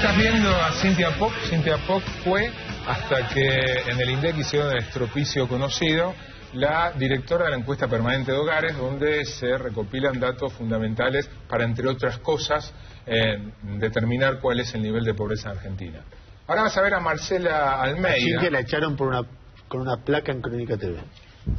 estás viendo a Cynthia Poc. Cynthia Poc fue, hasta que en el INDEC hicieron el estropicio conocido, la directora de la encuesta permanente de hogares, donde se recopilan datos fundamentales para, entre otras cosas, determinar cuál es el nivel de pobreza en Argentina. Ahora vas a ver a Marcela Almeida. Así que la echaron con una placa en Crónica TV.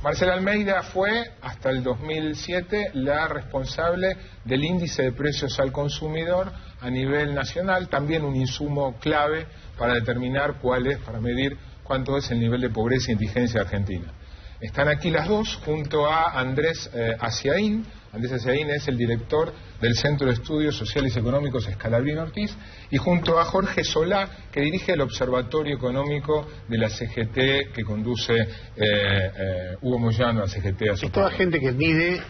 Marcela Almeida fue, hasta el 2007, la responsable del índice de precios al consumidor a nivel nacional, también un insumo clave para determinar para medir cuánto es el nivel de pobreza e indigencia de Argentina. Están aquí las dos, junto a Andrés Aciaín. Andrés Aciaín es el director del Centro de Estudios Sociales y Económicos Scalabrini Ortiz, y junto a Jorge Solá, que dirige el Observatorio Económico de la CGT, que conduce Hugo Moyano, la CGT. Es toda gente que mide,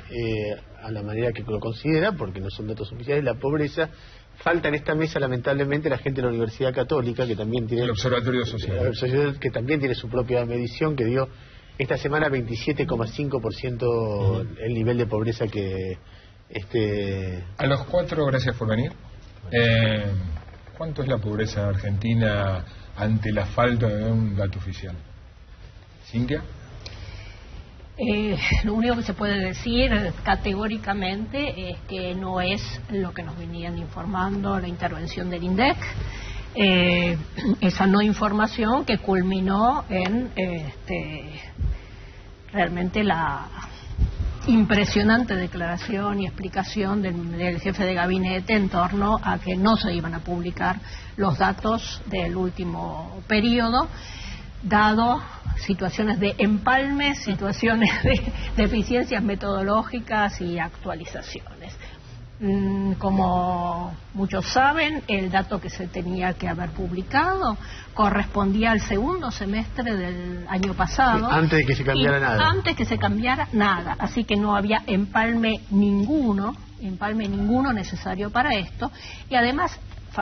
a la manera que lo considera, porque no son datos oficiales, la pobreza. Falta en esta mesa, lamentablemente, la gente de la Universidad Católica, que también tiene... El Observatorio Social. Que también tiene su propia medición, que dio esta semana 27,5% el nivel de pobreza que... A los cuatro, gracias por venir. ¿Cuánto es la pobreza en Argentina ante la falta de un dato oficial? ¿Cintia? Lo único que se puede decir categóricamente es que no es lo que nos venían informando la intervención del INDEC. Esa no información que culminó en realmente la impresionante declaración y explicación del jefe de gabinete en torno a que no se iban a publicar los datos del último periodo, dado situaciones de empalme, situaciones de deficiencias metodológicas y actualizaciones. Como muchos saben, el dato que se tenía que haber publicado correspondía al segundo semestre del año pasado. Antes de que se cambiara nada. Antes que se cambiara nada. Así que no había empalme ninguno necesario para esto. Y además,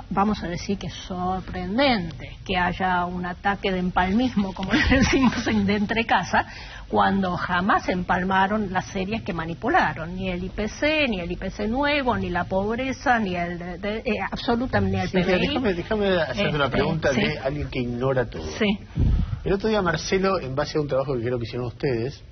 vamos a decir que es sorprendente que haya un ataque de empalmismo, como le decimos de entre casa, cuando jamás empalmaron las series que manipularon, ni el IPC, ni el IPC nuevo, ni la pobreza, ni absolutamente el PBI. Déjame hacerte una pregunta de alguien que ignora todo. Sí. El otro día Marcelo, en base a un trabajo que creo que hicieron ustedes,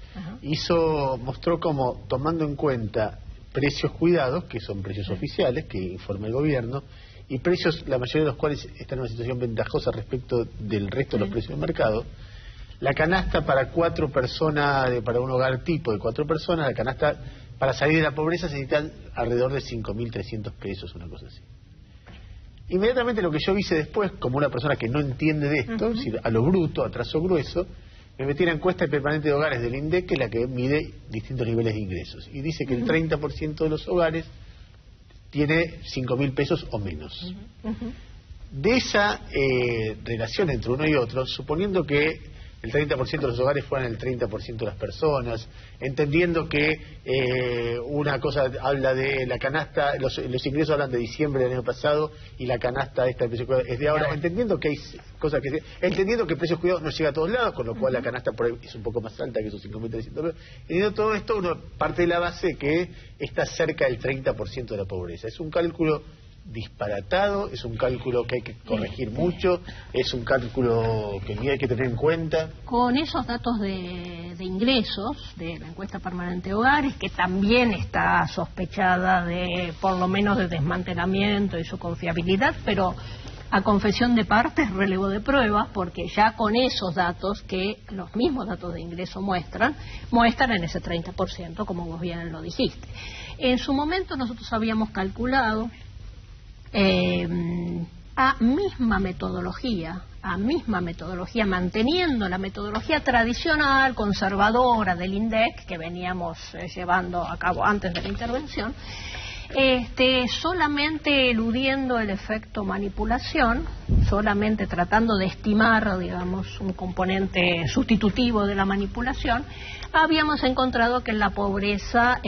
mostró como, tomando en cuenta precios cuidados, que son precios oficiales, que informa el gobierno, y precios, la mayoría de los cuales están en una situación ventajosa respecto del resto de los precios del mercado. La canasta para 4 personas, para un hogar tipo de 4 personas, la canasta para salir de la pobreza se necesitan alrededor de 5.300 pesos, una cosa así. Inmediatamente lo que yo hice después, como una persona que no entiende de esto, es decir, a lo bruto, a trazo grueso, me metí en la encuesta permanente de hogares del INDEC, que es la que mide distintos niveles de ingresos, y dice que el 30% de los hogares tiene 5.000 pesos o menos. De esa relación entre uno y otro, suponiendo que el 30% de los hogares fueran el 30% de las personas, entendiendo que una cosa habla de la canasta, los ingresos hablan de diciembre del año pasado y la canasta esta de precios cuidados es de ahora, entendiendo que hay cosas entendiendo que precios cuidados no llega a todos lados, con lo cual la canasta por ahí es un poco más alta que esos 5.300 pesos. Entendiendo todo esto, uno parte de la base que está cerca del 30% de la pobreza. Es un cálculo disparatado, es un cálculo que hay que corregir mucho, es un cálculo que ni hay que tener en cuenta. Con esos datos de ingresos de la encuesta permanente de hogares, que también está sospechada de, por lo menos, de desmantelamiento y su confiabilidad, pero a confesión de partes, relevo de pruebas, porque ya con esos datos, que los mismos datos de ingreso muestran en ese 30%, como vos bien lo dijiste. En su momento nosotros habíamos calculado a misma metodología, manteniendo la metodología tradicional, conservadora del INDEC, que veníamos llevando a cabo antes de la intervención, solamente eludiendo el efecto manipulación, solamente tratando de estimar, digamos, un componente sustitutivo de la manipulación, habíamos encontrado que la pobreza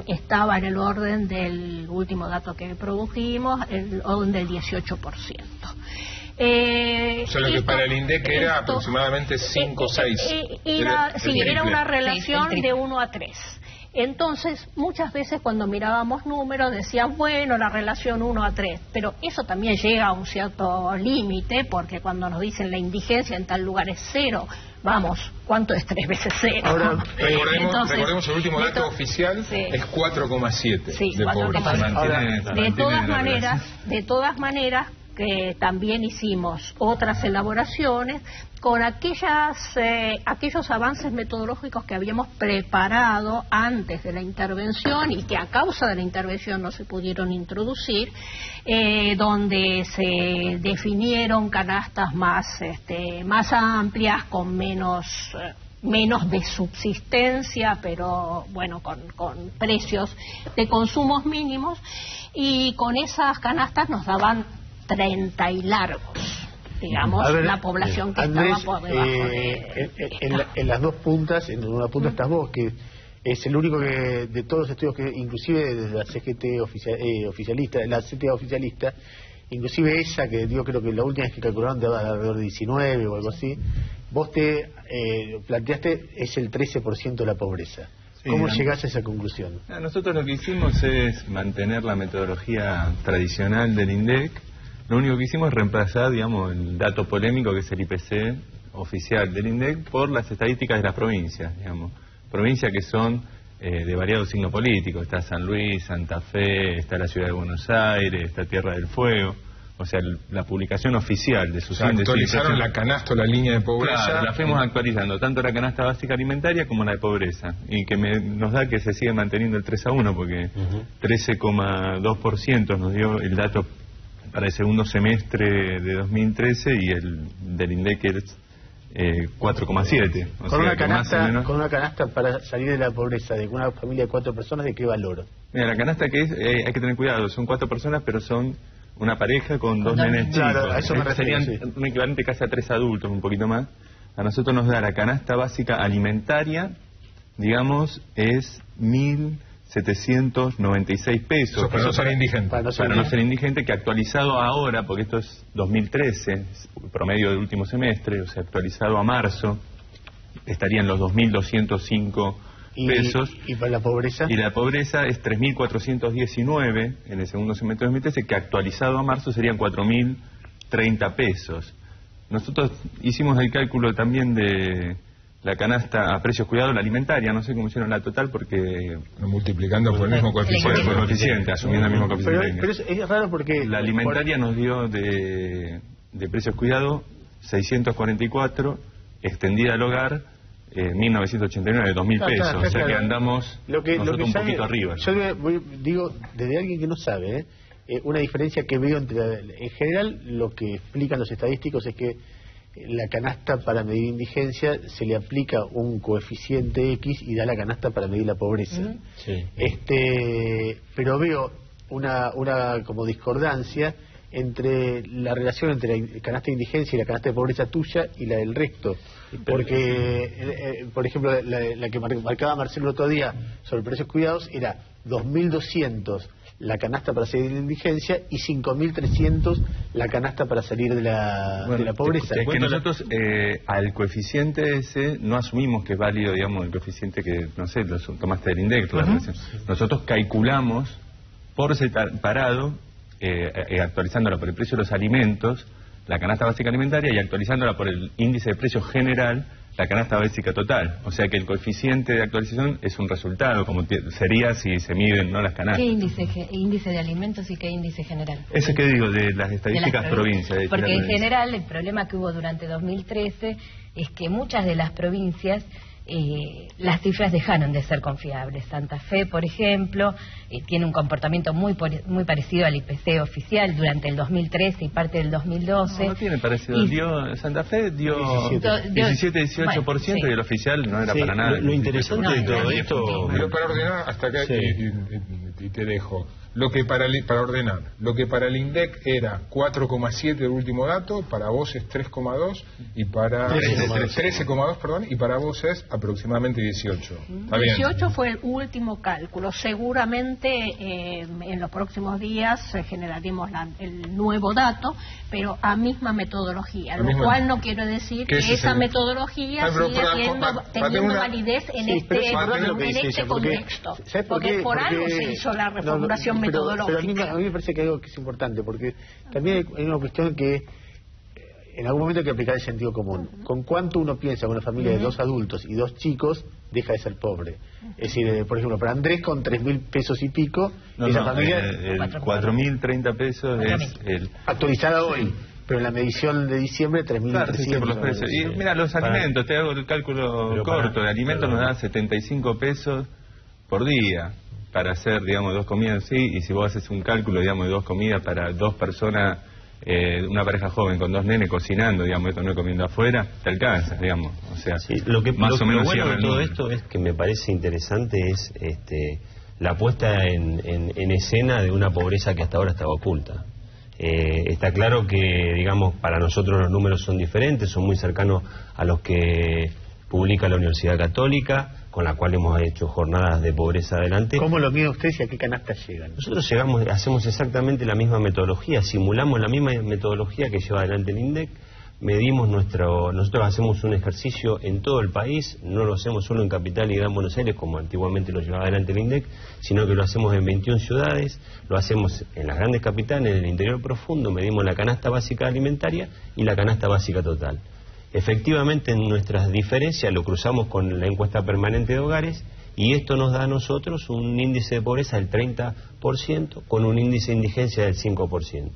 estaba en el orden del último dato que produjimos, el orden del 18%. Solo que para el INDEC era aproximadamente 5 o 6. Era una relación de 1 a 3. Entonces, muchas veces cuando mirábamos números decían, bueno, la relación 1 a 3, pero eso también llega a un cierto límite, porque cuando nos dicen la indigencia en tal lugar es 0, vamos, ¿cuánto es 3 veces 0? Ahora, recordemos el último dato oficial, sí, es 4,7 sí, de pobreza. De todas maneras, que también hicimos otras elaboraciones con aquellos avances metodológicos que habíamos preparado antes de la intervención y que a causa de la intervención no se pudieron introducir, donde se definieron canastas más amplias, con menos de subsistencia, pero bueno, con precios de consumos mínimos, y con esas canastas nos daban 30 y largos, digamos, ver, la población que Andrés, estaba por debajo de en las dos puntas, en una punta estás vos, que es el único que de todos los estudios que, inclusive desde la CGT oficialista, la CTA oficialista, inclusive esa que yo creo que la última vez que calcularon daba alrededor de 19 o algo así, vos te planteaste es el 13% de la pobreza. Sí, ¿cómo llegás a esa conclusión? Nosotros lo que hicimos es mantener la metodología tradicional del INDEC. Lo único que hicimos es reemplazar, digamos, el dato polémico que es el IPC oficial del INDEC por las estadísticas de las provincias, digamos. Provincias que son de variado signo político. Está San Luis, Santa Fe, está la Ciudad de Buenos Aires, está Tierra del Fuego. O sea, la publicación oficial de sus índices. Actualizaron la canasta, la línea de pobreza. Claro, la fuimos actualizando, tanto la canasta básica alimentaria como la de pobreza. Y que nos da que se sigue manteniendo el 3-1, porque 13,2% nos dio el dato para el segundo semestre de 2013 y el del INDEC es 4,7. Con una canasta para salir de la pobreza de una familia de 4 personas, ¿de qué valor? Mira, la canasta que es, hay que tener cuidado, son 4 personas, pero son una pareja con 2 nenes chicos. Claro, a eso me refiero, serían un equivalente casi a 3 adultos, un poquito más. A nosotros nos da la canasta básica alimentaria, digamos, es 1.796 pesos. Eso para no ser indigente. Para no ser indigente, que actualizado ahora, porque esto es 2013, promedio del último semestre, o sea, actualizado a marzo, estarían los 2.205 pesos. ¿Y para la pobreza? Y la pobreza es 3.419 en el segundo semestre de 2013, que actualizado a marzo serían 4.030 pesos. Nosotros hicimos el cálculo también de la canasta a precios cuidados, la alimentaria, no sé cómo hicieron la total porque... multiplicando por el mismo coeficiente. Asumiendo el mismo coeficiente. Pero es raro porque... La alimentaria nos dio de precios cuidados 644, extendida al hogar 1989, 2.000 pesos, o sea que andamos nosotros un poquito arriba. Yo digo, desde alguien que no sabe, una diferencia que veo entre... En general, lo que explican los estadísticos es que la canasta para medir indigencia se le aplica un coeficiente X y da la canasta para medir la pobreza. Sí. Pero veo una como discordancia entre la relación entre la canasta de indigencia y la canasta de pobreza tuya y la del resto. Porque, por ejemplo, la que marcaba Marcelo el otro día sobre precios cuidados era 2.200 la canasta para salir de la indigencia y 5.300 la canasta para salir de la pobreza. Es que nosotros al coeficiente ese no asumimos que es válido, digamos, el coeficiente que, no sé, lo tomaste del INDEC. Nosotros calculamos por separado, actualizándola por el precio de los alimentos, la canasta básica alimentaria, y actualizándola por el índice de precios general, la canasta básica total. O sea que el coeficiente de actualización es un resultado, como sería si se miden no las canastas. ¿Qué índice de alimentos y qué índice general? Ese que digo, de las estadísticas provincias. Porque en general el problema que hubo durante 2013 es que muchas de las provincias las cifras dejaron de ser confiables. Santa Fe, por ejemplo, tiene un comportamiento muy parecido al IPC oficial durante el 2013 y parte del 2012. No tiene parecido. Santa Fe dio 17-18%, bueno, sí. Y el oficial no era para nada. Lo interesante de todo esto... Pero para ordenar hasta acá, y te dejo. Lo que para ordenar, lo que para el INDEC era 4,7 el último dato, para vos es 3,2 y para 13,2, perdón, y para vos es aproximadamente 18. ¿Está bien? 18 fue el último cálculo. Seguramente en los próximos días generaremos el nuevo dato, pero a misma metodología, lo cual no quiere decir que esa metodología siga teniendo validez en este contexto. Porque por algo se hizo la reformulación metodológica. Pero a mí me parece que hay algo que es importante, porque también hay una cuestión que en algún momento hay que aplicar el sentido común. ¿Con cuánto uno piensa que una familia de 2 adultos y 2 chicos deja de ser pobre? Es decir, por ejemplo, para Andrés con 3.000 pesos y pico, esa familia... 4.030 pesos es el... Actualizada hoy. Pero en la medición de diciembre, 3.300. Claro, sí, por los precios. Y mira, los alimentos, te hago el cálculo corto, el alimento nos da 75 pesos por día para hacer, digamos, 2 comidas, sí, y si vos haces un cálculo, digamos, de 2 comidas para 2 personas, una pareja joven con 2 nenes cocinando, digamos, esto no es comiendo afuera, te alcanza, digamos, o sea, sí, lo bueno de todo esto es que me parece interesante es la puesta en escena de una pobreza que hasta ahora estaba oculta. Está claro que, digamos, para nosotros los números son diferentes, son muy cercanos a los que publica la Universidad Católica, con la cual hemos hecho jornadas de pobreza adelante. ¿Cómo lo miden ustedes y a qué canastas llegan? Nosotros hacemos exactamente la misma metodología, simulamos la misma metodología que lleva adelante el INDEC, medimos nosotros hacemos un ejercicio en todo el país, no lo hacemos solo en Capital y Gran Buenos Aires, como antiguamente lo llevaba adelante el INDEC, sino que lo hacemos en 21 ciudades, lo hacemos en las grandes capitales, en el interior profundo, medimos la canasta básica alimentaria y la canasta básica total. Efectivamente, en nuestras diferencias lo cruzamos con la encuesta permanente de hogares y esto nos da a nosotros un índice de pobreza del 30% con un índice de indigencia del 5%.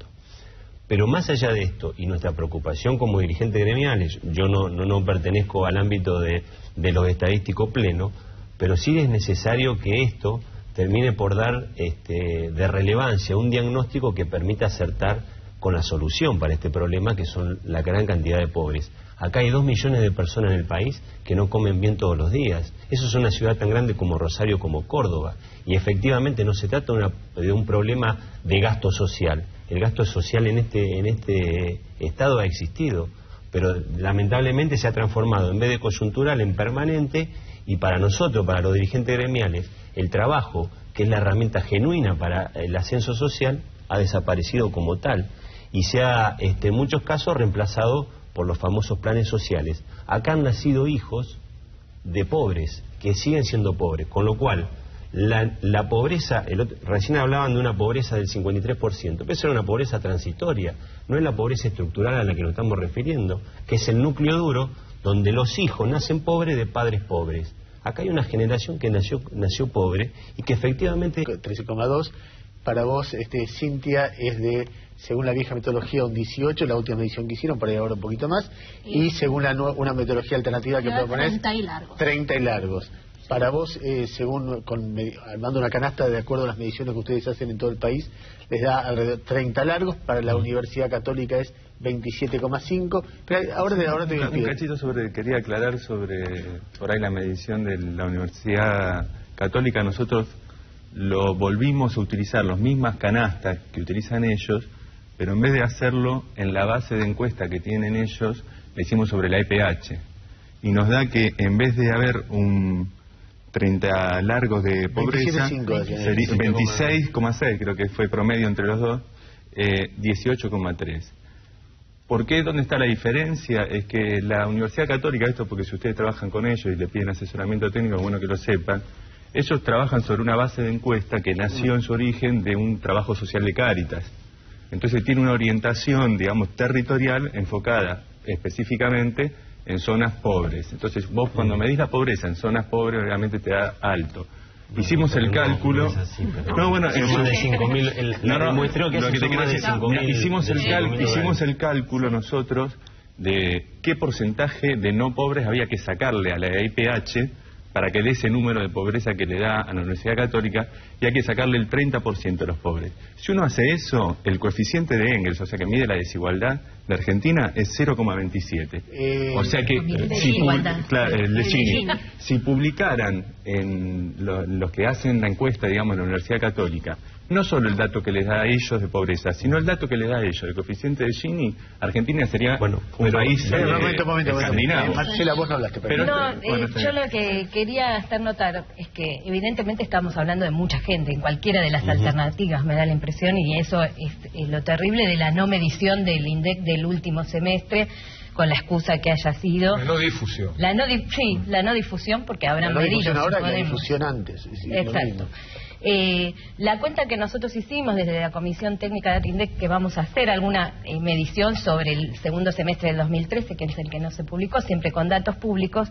Pero más allá de esto, y nuestra preocupación como dirigentes gremiales, yo no pertenezco al ámbito de los estadísticos plenos, pero sí es necesario que esto termine por dar de relevancia un diagnóstico que permita acertar con la solución para este problema, que son la gran cantidad de pobres. Acá hay 2 millones de personas en el país que no comen bien todos los días. Eso es una ciudad tan grande como Rosario, como Córdoba. Y efectivamente no se trata de un problema de gasto social. El gasto social en este estado ha existido, pero lamentablemente se ha transformado en vez de coyuntural en permanente, y para nosotros, para los dirigentes gremiales, el trabajo, que es la herramienta genuina para el ascenso social, ha desaparecido como tal y se ha en muchos casos reemplazado por los famosos planes sociales. Acá han nacido hijos de pobres que siguen siendo pobres, con lo cual la pobreza, recién hablaban de una pobreza del 53%, pero esa era una pobreza transitoria, no es la pobreza estructural a la que nos estamos refiriendo, que es el núcleo duro donde los hijos nacen pobres de padres pobres. Acá hay una generación que nació pobre y que efectivamente... 13,2. Para vos, Cintia, es de, según la vieja metodología, un 18, la última medición que hicieron, para ir ahora un poquito más, y según una metodología alternativa que propones, 30 y largos. 30 y largos. Para vos, según armando una canasta de acuerdo a las mediciones que ustedes hacen en todo el país, les da alrededor 30 largos, para la Universidad Católica es 27,5. Pero ahora te voy a un cachito quería aclarar sobre por ahí la medición de la Universidad Católica. Nosotros lo volvimos a utilizar, las mismas canastas que utilizan ellos, pero en vez de hacerlo en la base de encuesta que tienen ellos, le hicimos sobre la EPH. Y nos da que en vez de haber un 30 largos de pobreza, 26,6 creo que fue promedio entre los dos, 18,3. ¿Por qué? ¿Dónde está la diferencia? Es que la Universidad Católica, esto porque si ustedes trabajan con ellos y le piden asesoramiento técnico, es bueno que lo sepan, ellos trabajan sobre una base de encuesta que nació en su origen de un trabajo social de Cáritas. Entonces tiene una orientación, digamos, territorial enfocada específicamente en zonas pobres. Entonces vos cuando medís la pobreza en zonas pobres, obviamente te da alto. Hicimos el cálculo. No, bueno, más de 5.000. Muestro que hicimos el cálculo nosotros de qué porcentaje de no pobres había que sacarle a la IPH para que dé ese número de pobreza que le da a la Universidad Católica, y hay que sacarle el 30% de los pobres. Si uno hace eso, el coeficiente de Engels, o sea que mide la desigualdad de Argentina, es 0,27. O sea que si publicaran en los que hacen la encuesta, digamos, en la Universidad Católica, no solo el dato que les da a ellos de pobreza, sino el dato que les da a ellos. El coeficiente de Gini, Argentina sería un país escandinavo. Marcela, vos no hablaste. Pero yo lo que quería hacer notar es que evidentemente estamos hablando de mucha gente en cualquiera de las alternativas, me da la impresión, y eso es lo terrible de la no medición del INDEC del último semestre, con la excusa que haya sido la no difusión. La no difusión, porque habrán medido. Ahora la difusión antes. Exacto. La cuenta que nosotros hicimos desde la Comisión Técnica de INDEC, que vamos a hacer alguna medición sobre el segundo semestre del 2013, que es el que no se publicó, siempre con datos públicos,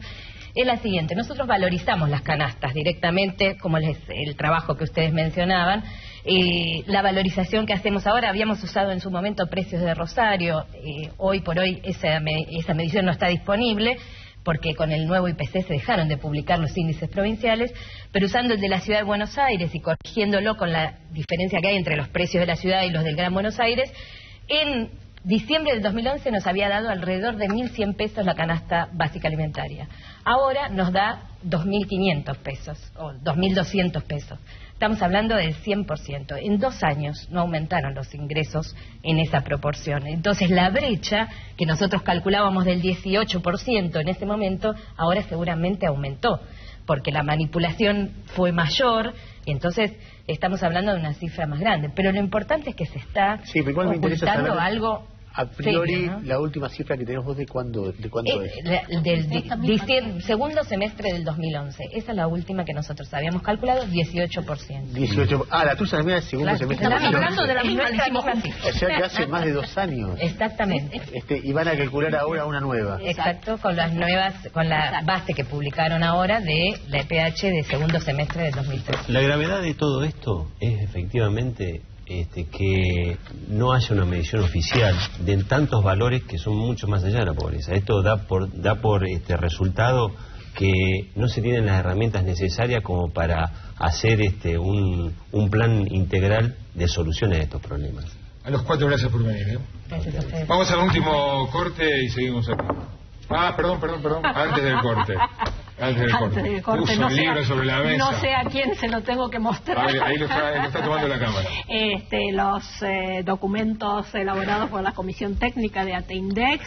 es la siguiente. Nosotros valorizamos las canastas directamente, como el trabajo que ustedes mencionaban. La valorización que hacemos ahora, habíamos usado en su momento precios de Rosario, hoy por hoy esa medición no está disponible, porque con el nuevo IPC se dejaron de publicar los índices provinciales, pero usando el de la Ciudad de Buenos Aires y corrigiéndolo con la diferencia que hay entre los precios de la ciudad y los del Gran Buenos Aires, en diciembre del 2011 nos había dado alrededor de 1.100 pesos la canasta básica alimentaria. Ahora nos da 2.500 pesos o 2.200 pesos. Estamos hablando del 100%. En 2 años no aumentaron los ingresos en esa proporción. Entonces la brecha que nosotros calculábamos del 18% en ese momento, ahora seguramente aumentó, porque la manipulación fue mayor, y entonces estamos hablando de una cifra más grande. Pero lo importante es que se está ocultando algo. A priori, serio, ¿no? La última cifra que tenemos vos, ¿de cuándo es? Del segundo semestre del 2011. Esa es la última que nosotros habíamos calculado, 18%. 18. La tuya también es el segundo semestre. Estamos hablando de la misma, o sea que hace más de 2 años. Exactamente. Y van a calcular ahora una nueva. Exacto, con las nuevas, con la base que publicaron ahora de la EPH de segundo semestre del 2013. La gravedad de todo esto es efectivamente que no haya una medición oficial de tantos valores que son mucho más allá de la pobreza. Esto da por resultado que no se tienen las herramientas necesarias como para hacer un plan integral de soluciones a estos problemas. A los 4, gracias por venir. Gracias a ustedes. Vamos al último corte y seguimos aquí. Perdón. Antes del corte. Antes del corte. Puso un libro sobre la mesa. No sé a quién se lo tengo que mostrar. Ahí lo está tomando la cámara. Los documentos elaborados por la Comisión Técnica de ATEINDEC.